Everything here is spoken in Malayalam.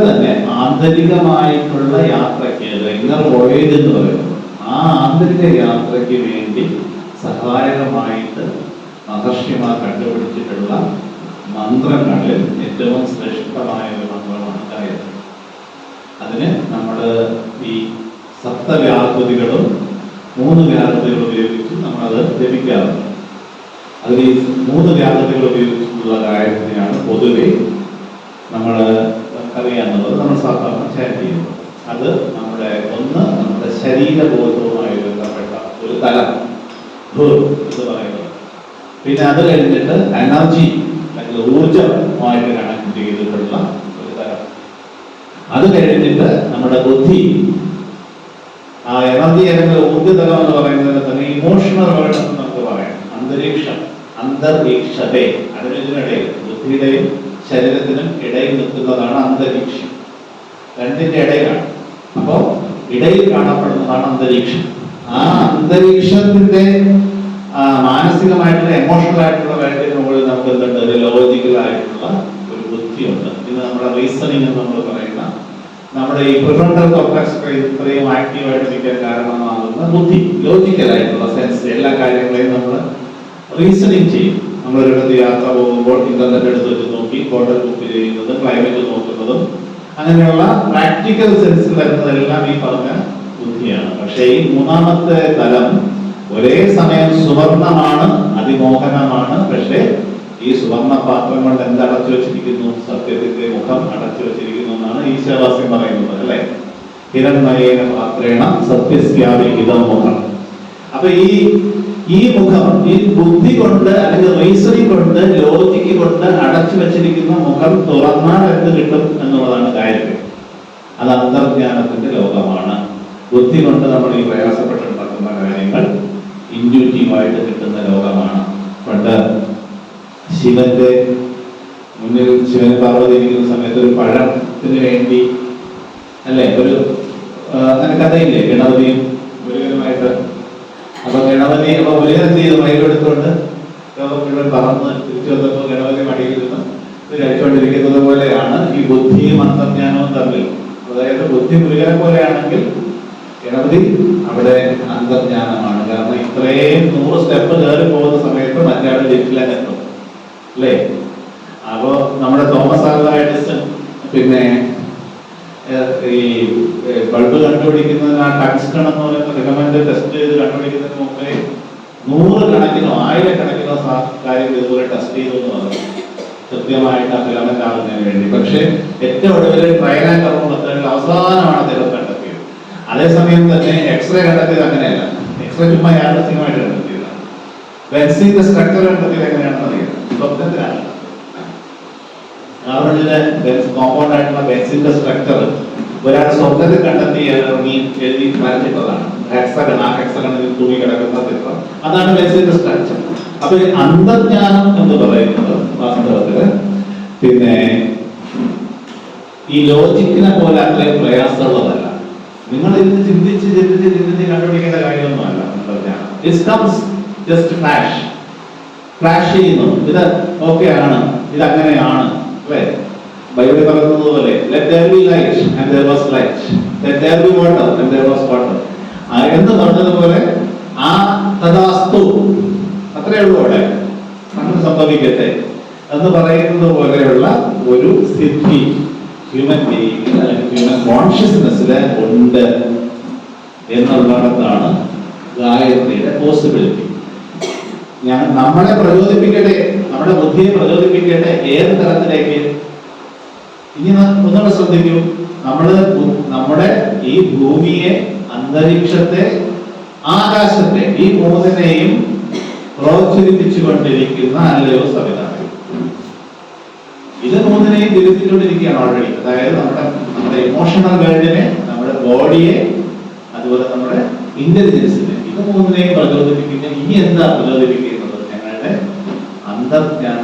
തന്നെ ആന്തരികമായിട്ടുള്ള യാത്രയ്ക്ക് ഇന്നർ വോയേജ് എന്ന് പറയുന്നത്, ആ ആന്തരിക യാത്രയ്ക്ക് വേണ്ടി സഹായകമായിട്ട് മഹർഷിമാർ കണ്ടുപിടിച്ചിട്ടുള്ള മന്ത്രങ്ങളിൽ ഏറ്റവും ശ്രേഷ്ഠമായ ഒരു മന്ത്രമാണ് ഗായത്രി. അതിന് നമ്മൾ ഈ സപ്തവ്യാഹൃതികളും 3 വ്യാഹൃതികൾ ഉപയോഗിച്ച് നമ്മളത് ജപിക്കാറുണ്ട്. അതിൽ ഈ 3 വ്യാഹൃതികൾ ഉപയോഗിച്ചിട്ടുള്ള ഗായത്രിയാണ് പൊതുവെ നമ്മൾ അറിയാവുന്നത്, നമ്മൾ സാധാരണ ചാറ്റ് ചെയ്യുന്നത്. അത് നമ്മുടെ ശരീരബോധവുമായി ബന്ധപ്പെട്ട ഒരു തലം എന്ന് പറയുന്നത്. പിന്നെ അത് കഴിഞ്ഞിട്ട് എനർജി അല്ലെങ്കിൽ ഊർജമായിട്ട് കണക്ട് ചെയ്തിട്ടുള്ള ഒരു തലം. അത് കഴിഞ്ഞിട്ട് നമ്മുടെ ബുദ്ധി, ആ എനർജി അല്ലെങ്കിൽ ഊർജ്ജതലം എന്ന് പറയുന്നത് തന്നെ ഇമോഷണൽ വേൾഡ് എന്ന് നമുക്ക് പറയാം. അന്തരീക്ഷം, അന്തരീക്ഷതേ, അതിനിടയിൽ ബുദ്ധിയുടെയും ശരീരത്തിനും ഇടയിൽ നിൽക്കുന്നതാണ് അന്തരീക്ഷം. രണ്ടിന്റെ ഇടയിലാണ്. അപ്പോ ഇടയിൽ കാണപ്പെടുന്നതാണ് അന്തരീക്ഷം. ആ അന്തരീക്ഷത്തിന്റെ മാനസികമായിട്ടുള്ള എമോഷണൽ ആയിട്ടുള്ള വേൾഡിന് മുകളിൽ നമുക്ക് എന്തുണ്ട്? ഒരു ലോജിക്കൽ ആയിട്ടുള്ള ഒരു ബുദ്ധിയുണ്ട്. ഇത് നമ്മുടെ റീസണിങ് എന്ന് നമ്മൾ പറയുന്ന നമ്മുടെ ഈ പ്രിഫ്രണ്ടൽ കോർട്ടക്സ് ഇത്രയും ആക്റ്റീവായിട്ട് നിൽക്കാൻ കാരണമാകുന്ന ബുദ്ധി, ലോജിക്കലായിട്ടുള്ള സെൻസ്, എല്ലാ കാര്യങ്ങളെയും നമ്മൾ റീസണിങ് ചെയ്യും. നമ്മളൊരിടത്ത് യാത്ര പോകുമ്പോൾ ഇന്റർനെറ്റ് എടുത്ത് വെച്ച് നോക്കി ഹോട്ടൽ ബുക്ക് ചെയ്യുന്നതും ക്ലൈമറ്റ് നോക്കുന്നതും അങ്ങനെയുള്ള പ്രാക്ടിക്കൽ സെൻസിൽ വരുന്നതെല്ലാം ഈ പറഞ്ഞ ബുദ്ധിയാണ്. പക്ഷേ ഈ 3ാമത്തെ തലം ഒരേ സമയം സുവർണമാണ്, അതിമോഹനമാണ്. പക്ഷേ ഈ സുവർണ പാത്രം കൊണ്ട് എന്ത് അടച്ചു വെച്ചിരിക്കുന്നു? സത്യത്തിന്റെ മുഖം അടച്ചു വെച്ചിരിക്കുന്നു എന്നാണ് ഈശ്വരവാസ്യം പറയുന്നത്, അല്ലെ? ഹിരണ്മയേന പാത്രേണ സത്യസ്യാപി ഇദം മുഖം. അപ്പൊ ഈ മുഖം, ഈ ബുദ്ധി കൊണ്ട് അല്ലെങ്കിൽ റീസണിങ് കൊണ്ട്, ലോജിക്ക് കൊണ്ട് അടച്ചു വെച്ചിരിക്കുന്ന മുഖം തുറന്നാൽ എന്ത് കിട്ടും എന്നുള്ളതാണ് ഗായത്രി. അത് അന്തർജ്ഞാനത്തിന്റെ ലോകമാണ്. ബുദ്ധി കൊണ്ട് നമ്മൾ ഈ പ്രയാസപ്പെട്ടുണ്ടാക്കുന്ന കാര്യങ്ങൾ ഇൻഡ്യൂറ്റീവായിട്ട് കിട്ടുന്ന ലോകമാണ്. പണ്ട് ശിവന്റെ മുന്നിൽ ശിവൻ പാർവതി ഇരിക്കുന്ന സമയത്ത് ഒരു പഴത്തിന് വേണ്ടി, അല്ലെ, ഒരു അങ്ങനെ കഥയില്ലേ, ഗണപതിയും മുരുകനുമായിട്ട്. അപ്പൊ ഗണപതി മുരുകൻ എന്ത് ചെയ്തു? മയിലെടുത്തുകൊണ്ട് മുഴുവൻ പറന്ന് തിരിച്ചു വന്നപ്പോൾ ഗണപതി മടിയിൽ നിന്ന് ഇത് കഴിച്ചുകൊണ്ടിരിക്കുന്നത് പോലെയാണ് ഈ ബുദ്ധിയും അന്തർജ്ഞാനവും തമ്മിൽ. അതായത് ബുദ്ധി മുരുകനെ പോലെയാണെങ്കിൽ ഗണപതി അവിടെ അന്തർജ്ഞാനമാണ്. കാരണം ഇത്രയും 100 സ്റ്റെപ്പ് കയറി പോകുന്ന സമയത്ത് മറ്റേ ലിഫ്റ്റിലെത്തും, അല്ലേ? അപ്പോ നമ്മുടെ തോമസ് ആൽവാ എഡിസൺ പിന്നെ ഈ ബൾബ് കണ്ടുപിടിക്കുന്നതിന് ആ ടങ്സ്റ്റൺ എന്ന് പറയുന്ന ഫിലമെന്റ് ടെസ്റ്റ് ചെയ്ത് കണ്ടുപിടിക്കുന്നതിന് മുമ്പേ 100 കണക്കിനോ 1000 കണക്കിനോ കാര്യങ്ങൾ ഇതുപോലെ ടെസ്റ്റ് ചെയ്തു എന്ന് പറഞ്ഞു, കൃത്യമായിട്ട് ആ ഫിലമെന്റ് ആകുന്നതിന് വേണ്ടി. പക്ഷെ ഏറ്റവും ഒടുവിൽ ട്രയൽ ആൻഡ് എറർ മെത്തേഡിൽ അവസാനമാണ് അദ്ദേഹം കണ്ടെത്തിയത്. അതേസമയം തന്നെ എക്സ്റേ കണ്ടെത്തിയത് അങ്ങനെയല്ല. എക്സ്റേ ചുമ്മാ യാദൃശ്ചികമായിട്ട് കണ്ടെത്തിയതാണ്. ബെൻസിന്റെ സ്ട്രക്ചർ കണ്ടെത്തിയത് എങ്ങനെയാണെന്ന് അറിയാം. സ്വപ്നത്തിലാണ്. കാർബണിലെ കോമ്പൗണ്ട് ആയിട്ടുള്ള ബെൻസിന്റെ സ്ട്രക്ചർ ഒരാൾ സ്വപ്നത്തിൽ കണ്ടെത്തി എഴുതി വരച്ചിട്ടതാണ്. ഹെക്സഗൺ, ആ ഹെക്സഗണിൽ തൂങ്ങി കിടക്കുന്ന ചിത്രം, അതാണ് ബെൻസിന്റെ സ്ട്രക്ചർ. അപ്പൊ അന്തർജ്ഞാനം എന്ന് പറയുന്നത് വാസ്തവത്തില് പിന്നെ ഈ ലോജിക്കിനെ പോലെ അത്രയും പ്രയാസമുള്ളതല്ല. നിങ്ങൾ ഇത് ചിന്തിച്ച് കണ്ടുപിടിക്കേണ്ട കാര്യമൊന്നുമല്ല അന്തർജ്ഞാനം. ഇറ്റ് കംസ് ജസ്റ്റ് ഫ്ലാഷ് ചെയ്യുന്നു. ഇത് ഓക്കെ ആണ്, ഇത് അങ്ങനെയാണ്, അല്ലേ? ബൈബിളിൽ പറയുന്നത് പോലെ let there be light and there was light, let there be water and there was water എന്ന് പറഞ്ഞതുപോലെ ആ തഥാസ്തു, അത്രേ ഉള്ളൂ. അവിടെ അങ്ങനെ സംഭവിക്കട്ടെ എന്ന് പറയുന്നത് പോലെയുള്ള ഒരു സ്ഥിതി ഹ്യൂമൻ ബീയിങ്ങിൽ അല്ലെങ്കിൽ ഹ്യൂമൻ കോൺഷ്യസ്നെസ്സില് ഉണ്ട് എന്നുള്ളിടത്താണ് ഗായത്രിയുടെ പോസിബിലിറ്റി. നമ്മളെ പ്രചോദിപ്പിക്കട്ടെ, നമ്മുടെ ബുദ്ധിയെ പ്രചോദിപ്പിക്കട്ടെ. ഏത് തരത്തിലേക്ക്? ഇനി ഒന്നുകൂടെ ശ്രദ്ധിക്കൂ. നമ്മുടെ ഈ ഭൂമിയെ, അന്തരീക്ഷത്തെ, ആകാശത്തെ, ഈ 3നെയും പ്രോത്സാഹിപ്പിച്ചുകൊണ്ടിരിക്കുന്ന അല്ലയോ സംവിധാനം. ഇത് 3നെയും തിരുത്തിക്കൊണ്ടിരിക്കുകയാണ് ഓൾറെഡി. അതായത് നമ്മുടെ ഇമോഷണൽ വേൾഡിനെ, നമ്മുടെ ബോഡിയെ, അതുപോലെ നമ്മുടെ ഇന്റലിജൻസിനെ, ഇത് 3നെയും പ്രചോദിപ്പിക്കുന്ന. ഇനി എന്താ പ്രചോദിപ്പിക്കുന്നത്? ഞങ്ങളുടെ അന്തർജ്ഞാന